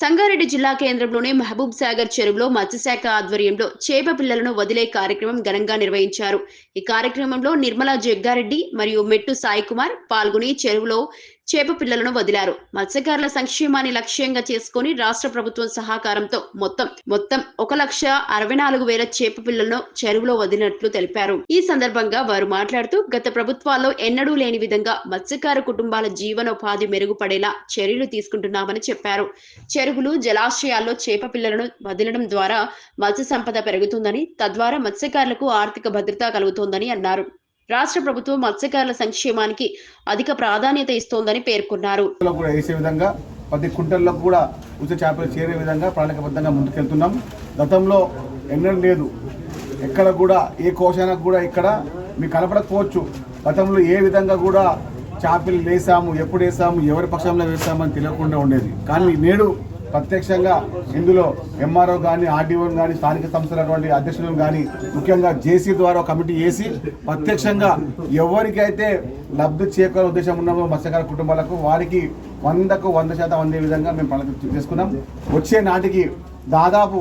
సంగారెడ్డి జిల్లా కేంద్రంలోని మహబూబ్ సాగర్ చెరువులో మత్స్యశాఖ ఆధ్వర్యంలో చేప పిల్లలను వదిలే కార్యక్రమం ఘనంగా నిర్వహించారు. ఈ కార్యక్రమంలో నిర్మలా జగ్గారెడ్డి మరియు మెట్టు సాయి కుమార్ పాల్గొని చెరువులో చేప పిల్లలను వదిలారు. మత్స్యకారుల సంక్షేమాన్ని లక్ష్యంగా చేసుకుని రాష్ట్ర ప్రభుత్వం సహకారంతో మొత్తం 1,64,000 చేప పిల్లలను చెరువులో వదిలినట్లు తెలిపారు. ఈ సందర్భంగా వారు మాట్లాడుతూ గత ప్రభుత్వాల్లో ఎన్నడూ లేని విధంగా మత్స్యకార కుటుంబాల జీవనోపాధి మెరుగుపడేలా చర్యలు తీసుకుంటున్నామని చెప్పారు. చెరువులు, జలాశయాల్లో చేప పిల్లలను వదలడం ద్వారా మత్స్య సంపద పెరుగుతుందని, తద్వారా మత్స్యకారులకు ఆర్థిక భద్రత కలుగుతోందని అన్నారు. రాష్ట్ర ప్రభుత్వం మత్స్యకారుల సంక్షేమానికి అధిక ప్రాధాన్యత ఇస్తోందని పేర్కొన్నారు. ప్రతి కుంటల్లో కూడా ఉచిత చేపలు చేరే విధంగా ప్రణాళికబద్ధంగా ముందుకెళ్తున్నాం. గతంలో ఎన్నడూ లేదు, ఎక్కడ కూడా ఏ కోశానికి కూడా ఇక్కడ మీకు కనపడకపోవచ్చు. గతంలో ఏ విధంగా కూడా చేపలు వేసాము, ఎప్పుడు వేసాము, ఎవరి పక్షంలో వేసామని తెలియకుండా ఉండేది. కానీ నేడు ప్రత్యక్షంగా ఇందులో ఎంఆర్ఓ కానీ, ఆర్డీఓ కానీ, స్థానిక సంస్థలటువంటి అధ్యక్షులను కానీ, ముఖ్యంగా జేసీ ద్వారా కమిటీ వేసి ప్రత్యక్షంగా ఎవరికైతే లబ్ధి చేకూరే ఉద్దేశం ఉన్నామో మత్స్యకార కుటుంబాలకు వారికి 100% అందే విధంగా మేము ప్రణాళిక చేసుకున్నాం. వచ్చే నాటికి దాదాపు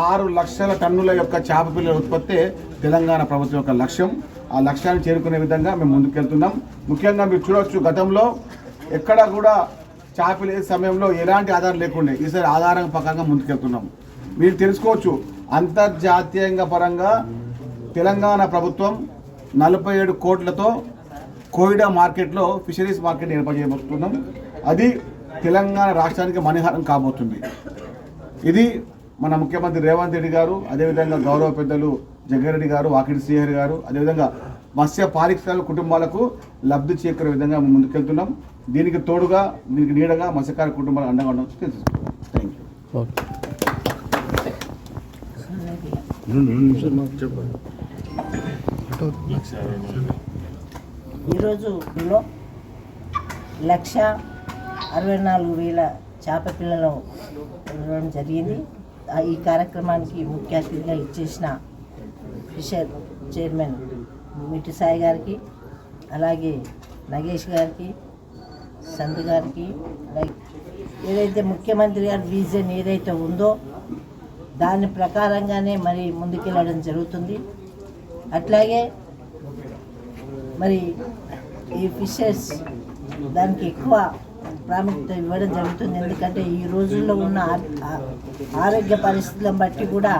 6 లక్షల టన్నుల యొక్క చేప పిల్లల ఉత్పత్తి తెలంగాణ ప్రభుత్వం యొక్క లక్ష్యం. ఆ లక్ష్యాన్ని చేరుకునే విధంగా మేము ముందుకెళ్తున్నాం. ముఖ్యంగా మీరు చూడవచ్చు, గతంలో ఎక్కడ కూడా చేపలు వేసే సమయంలో ఎలాంటి ఆధారం లేకుండే, ఈసారి ఆధారం పరంగా ముందుకెళ్తున్నాం. మీరు తెలుసుకోవచ్చు, అంతర్జాతీయంగా పరంగా తెలంగాణ ప్రభుత్వం 47 కోట్లతో కోయిడా మార్కెట్లో ఫిషరీస్ మార్కెట్ ఏర్పాటు చేయబోతున్నాం. అది తెలంగాణ రాష్ట్రానికి మణిహారం కాబోతుంది. ఇది మన ముఖ్యమంత్రి రేవంత్ రెడ్డి గారు, అదేవిధంగా గౌరవ పెద్దలు జగ్గారెడ్డి గారు, వాకిటి శ్రీహరి గారు, అదేవిధంగా మత్స్య పారిశ్రామిక కుటుంబాలకు లబ్ధి చేకూరే విధంగా ముందుకెళ్తున్నాం. దీనికి తోడుగా, దీనికి నీడగా మత్స్యకార కుటుంబాలు అండగా ఉండడం తెలుసుకుంటాం. ఈరోజు 1,64,000 చేప పిల్లలు ఉండడం జరిగింది. ఈ కార్యక్రమానికి ముఖ్య అతిథిగా ఇచ్చేసిన ఫిషర్ చైర్మన్ మిట్టి సాయి గారికి, అలాగే నగేష్ గారికి, సంతు గారికి, ఏదైతే ముఖ్యమంత్రి గారి విజన్ ఏదైతే ఉందో దాని ప్రకారంగానే మరి ముందుకెళ్ళడం జరుగుతుంది. అట్లాగే మరి ఈ ఫిషర్స్ దానికి ఎక్కువ ప్రాముఖ్యత ఇవ్వడం జరుగుతుంది. ఎందుకంటే ఈ రోజుల్లో ఉన్న ఆరోగ్య పరిస్థితులను బట్టి కూడా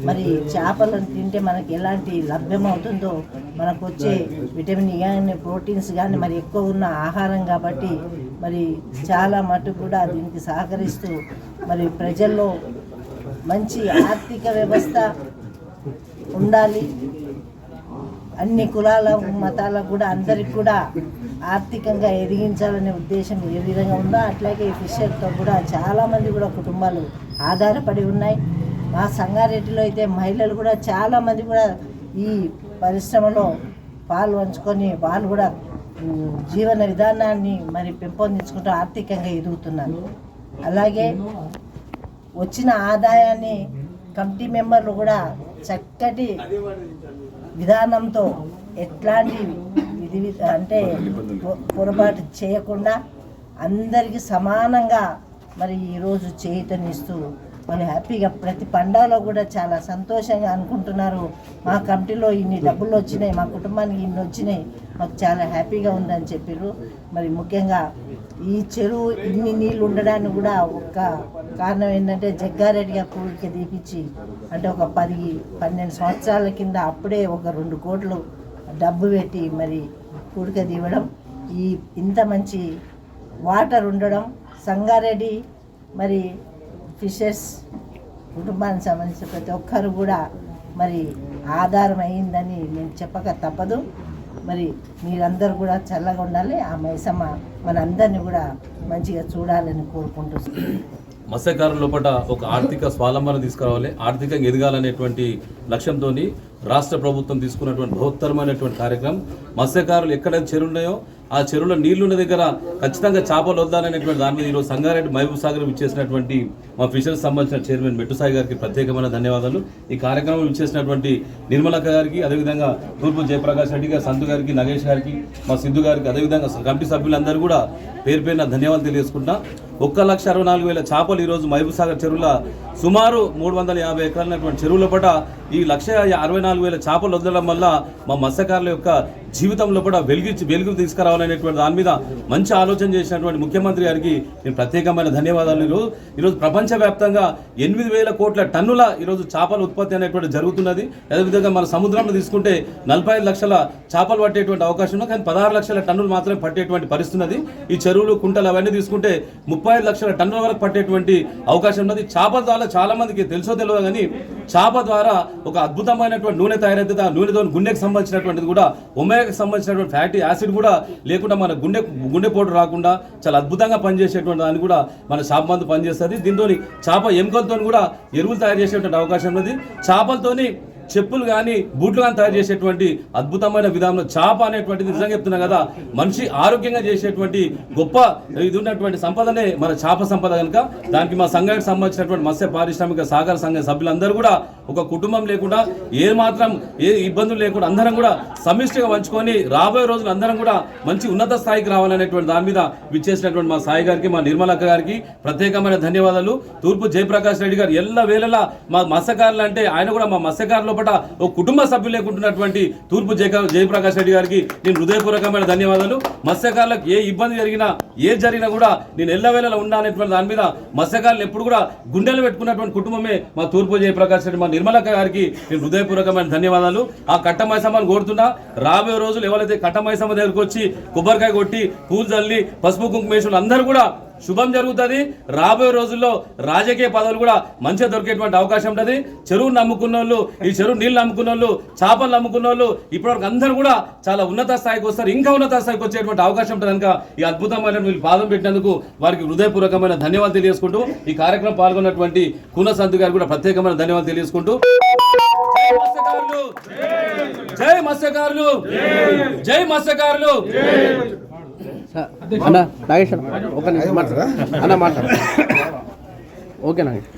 మరి చేపలను తింటే మనకి ఎలాంటి లభ్యమవుతుందో, మనకు వచ్చే విటమిన్ కానీ, ప్రోటీన్స్ కానీ మరి ఎక్కువ ఉన్న ఆహారం కాబట్టి మరి చాలా మటుకు కూడా దీనికి సహకరిస్తూ మరి ప్రజల్లో మంచి ఆర్థిక వ్యవస్థ ఉండాలి. అన్ని కులాల మతాలకు కూడా అందరికి కూడా ఆర్థికంగా ఎదిగించాలనే ఉద్దేశం ఏ విధంగా ఉందో అట్లాగే ఈ ఫిషర్తో కూడా చాలామంది కూడా కుటుంబాలు ఆధారపడి ఉన్నాయి. మా సంగారెడ్డిలో అయితే మహిళలు కూడా చాలామంది కూడా ఈ పరిశ్రమలో పాలు పంచుకొని వాళ్ళు కూడా జీవన విధానాన్ని మరి పెంపొందించుకుంటూ ఆర్థికంగా ఎదుగుతున్నారు. అలాగే వచ్చిన ఆదాయాన్ని కమిటీ మెంబర్లు కూడా చక్కటి విధానంతో ఎట్లాంటి అంటే పొరపాటు చేయకుండా అందరికీ సమానంగా మరి ఈరోజు చేయూతనిస్తూ వాళ్ళు హ్యాపీగా ప్రతి పండుగలో కూడా చాలా సంతోషంగా అనుకుంటున్నారు. మా కమిటీలో ఇన్ని డబ్బులు వచ్చినాయి, మా కుటుంబానికి ఇన్ని వచ్చినాయి, మాకు చాలా హ్యాపీగా ఉందని చెప్పారు. మరి ముఖ్యంగా ఈ చెరువు ఇన్ని నీళ్ళు ఉండడానికి కూడా ఒక కారణం ఏంటంటే జగ్గారెడ్డి గారు పూడికి తీపిచ్చి, అంటే ఒక 10-12 సంవత్సరాల కింద అప్పుడే ఒక 2 కోట్లు డబ్బు పెట్టి మరి పూడిక తీయడం, ఈ ఇంత మంచి వాటర్ ఉండడం సంగారెడ్డి మరి ఫిషర్స్ కుటుంబానికి సంబంధించిన ప్రతి ఒక్కరు కూడా మరి ఆధారం అయిందని నేను చెప్పక తప్పదు. మరి మీరందరూ కూడా చల్లగా ఉండాలి, ఆ మైసమ్మ మనందరినీ కూడా మంచిగా చూడాలని కోరుకుంటున్నాను. మత్స్యకారుల లోపల ఒక ఆర్థిక స్వావలంబన తీసుకురావాలి, ఆర్థికంగా ఎదగాలనేటువంటి లక్ష్యంతో రాష్ట్ర ప్రభుత్వం తీసుకున్నటువంటి బృహత్తరమైనటువంటి కార్యక్రమం. మత్స్యకారులు ఎక్కడైనా చెరువులు ఉన్నాయో ఆ చెరువులో నీళ్లున్న దగ్గర ఖచ్చితంగా చేపలు వద్దాలనేటువంటి దాని మీద ఈరోజు సంగారెడ్డి మహబూబ్ సాగర్ ఇచ్చేసినటువంటి మా ఫిషర్స్ సంబంధించిన చైర్మన్ మెట్టు సాయి గారికి ప్రత్యేకమైన ధన్యవాదాలు. ఈ కార్యక్రమం ఇచ్చేసినటువంటి నిర్మలక్క గారికి, అదేవిధంగా తూర్పు జయప్రకాష్ రెడ్డి గారు, సంతు గారికి, నగేష్ గారికి, మా సిద్ధు గారికి, అదేవిధంగా కమిటీ సభ్యులందరూ కూడా పేరు పేరున ధన్యవాదాలు తెలియజేసుకుంటున్నా. 1,64,000 చేపలు ఈరోజు మహబూబ్ సాగర్ చెరువుల సుమారు 350 ఎకరాలైనటువంటి చెరువుల పట ఈ 1,64,000 చేపలు వదలడం వల్ల మా మత్స్యకారుల యొక్క జీవితంలో కూడా వెలుగు తీసుకురావాలనేటువంటి దాని మీద మంచి ఆలోచన చేసినటువంటి ముఖ్యమంత్రి గారికి నేను ప్రత్యేకమైన ధన్యవాదాలు. ఈరోజు ప్రపంచవ్యాప్తంగా 8,000 కోట్ల టన్నుల ఈరోజు చేపల ఉత్పత్తి అనేటువంటి జరుగుతున్నది. అదేవిధంగా మన సముద్రంలో తీసుకుంటే 45 లక్షల చేపలు పట్టేటువంటి అవకాశం ఉంది, కానీ 16 లక్షల టన్నులు మాత్రమే పట్టేటువంటి పరిస్థితి ఉన్నది. ఈ చెరువులు కుంటలు అవన్నీ తీసుకుంటే 35 లక్షల టన్నుల వరకు పట్టేటువంటి అవకాశం ఉన్నది. చేపల ద్వారా చాలా మందికి తెలుసో తెలియదు, కానీ చేప ద్వారా ఒక అద్భుతమైనటువంటి నూనె తయారైతే ఆ నూనెతో గుండెకి సంబంధించినటువంటిది కూడా ఒమేగాకి సంబంధించినటువంటి ఫ్యాటీ యాసిడ్ కూడా లేకుండా మన గుండెపోటు రాకుండా చాలా అద్భుతంగా పనిచేసేటువంటి దాన్ని కూడా మన చేప మందు పనిచేస్తుంది. దీంతో చేప ఎముకలతో కూడా ఎరువులు తయారు చేసేటువంటి అవకాశం ఉన్నది. చేపలతోని చెప్పులు కానీ బూట్లు కానీ తయారు చేసేటువంటి అద్భుతమైన విధానంలో చేప అనేటువంటిది నిజంగా చెప్తున్నా కదా, మనిషి ఆరోగ్యంగా చేసేటువంటి గొప్ప ఇది ఉన్నటువంటి సంపదనే మన చేప సంపద. కనుక దానికి మా సంఘానికి సంబంధించినటువంటి మత్స్య పారిశ్రామిక సహకార సంఘ సభ్యులందరూ కూడా ఒక కుటుంబం లేకుండా ఏ ఇబ్బందులు లేకుండా అందరం కూడా సమిష్టిగా పంచుకొని రాబోయే రోజులు అందరం కూడా మంచి ఉన్నత స్థాయికి రావాలనేటువంటి దాని మీద విచ్చేసినటువంటి మా సాయి గారికి, మా నిర్మలక్క గారికి ప్రత్యేకమైన ధన్యవాదాలు. తూర్పు జయప్రకాష్ రెడ్డి గారు ఎల్లవేళలా మా మత్స్యకారులు అంటే ఆయన కూడా మా మత్స్యకారులు ఒక కుటుంబ సభ్యులు లేకుంటున్నటువంటి తూర్పు జయప్రకాష్ రెడ్డి గారికి నేను హృదయపూర్వకమైన ధన్యవాదాలు. మత్స్యకారులకు ఏ ఇబ్బంది జరిగినా కూడా నేను ఎల్లవేళలా ఉండాలనేటువంటి దాని మీద మత్స్యకారులు ఎప్పుడు కూడా గుండెలు పెట్టుకున్నటువంటి కుటుంబమే మా తూర్పు జయప్రకాష్ రెడ్డి, మా నిర్మలక్క గారికి నేను హృదయపూర్వకమైన ధన్యవాదాలు. ఆ కట్టమైసమ్మని కోరుతున్నా, రాబోయే రోజులు ఎవరైతే కట్టమైసమ్మ దగ్గరకు వచ్చి కొబ్బరికాయ కొట్టి పూలు చల్లి పసుపు కుంకుమేశ్వరులు అందరూ కూడా శుభం జరుగుతుంది. రాబోయే రోజుల్లో రాజకీయ పదవులు కూడా మంచిగా దొరికేటువంటి అవకాశం ఉంటుంది. చెరువును నమ్ముకున్న వాళ్ళు, ఈ చెరువు నీళ్ళు నమ్ముకున్న వాళ్ళు, చేపలు నమ్ముకున్న వాళ్ళు ఇప్పటివరకు అందరూ కూడా చాలా ఉన్నత స్థాయికి వస్తారు, ఇంకా ఉన్నత స్థాయికి వచ్చేటువంటి అవకాశం ఉంటుంది. కనుక ఈ అద్భుతమైన వీళ్ళు పాదం పెట్టినందుకు వారికి హృదయపూర్వకమైన ధన్యవాదాలు తెలియజేసుకుంటూ ఈ కార్యక్రమం పాల్గొన్నటువంటి కూన సంతు గారికి కూడా ప్రత్యేకమైన ధన్యవాదాలు తెలియజేసుకుంటూ జై మత్స్యకారులు, జై మత్స్యకారులు. అన్న నాగేష్ ఒక అన్న మాట్లాడు. ఓకే నాగేష్.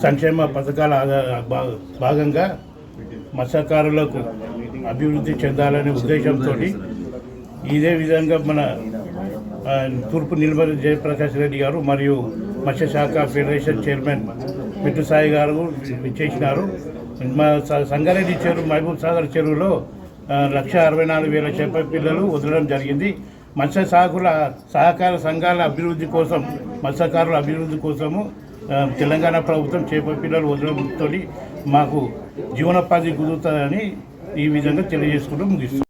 సంక్షేమ పథకాల భాగంగా మత్స్యకారులకు అభివృద్ధి చెందాలనే ఉద్దేశంతో ఇదే విధంగా మన తూర్పు నిర్మల జయప్రకాష్ రెడ్డి గారు మరియు మత్స్యశాఖ ఫెడరేషన్ చైర్మన్ మిట్టు సాయి గారు ఇచ్చేసినారు. మా సంగారెడ్డి చెరువు, మహబూబ్ సాగర్ చెరువులో 1,64,000 చేప పిల్లలు వదలడం జరిగింది. మత్స్య సహకార సంఘాల అభివృద్ధి కోసం, మత్స్యకారుల అభివృద్ధి కోసము తెలంగాణ ప్రభుత్వం చేప పిల్లలు వదలడంతో మాకు జీవనోపాధి కుదురుతుందని ఈ విధంగా తెలియజేసుకుంటూ ముగిస్తుంది.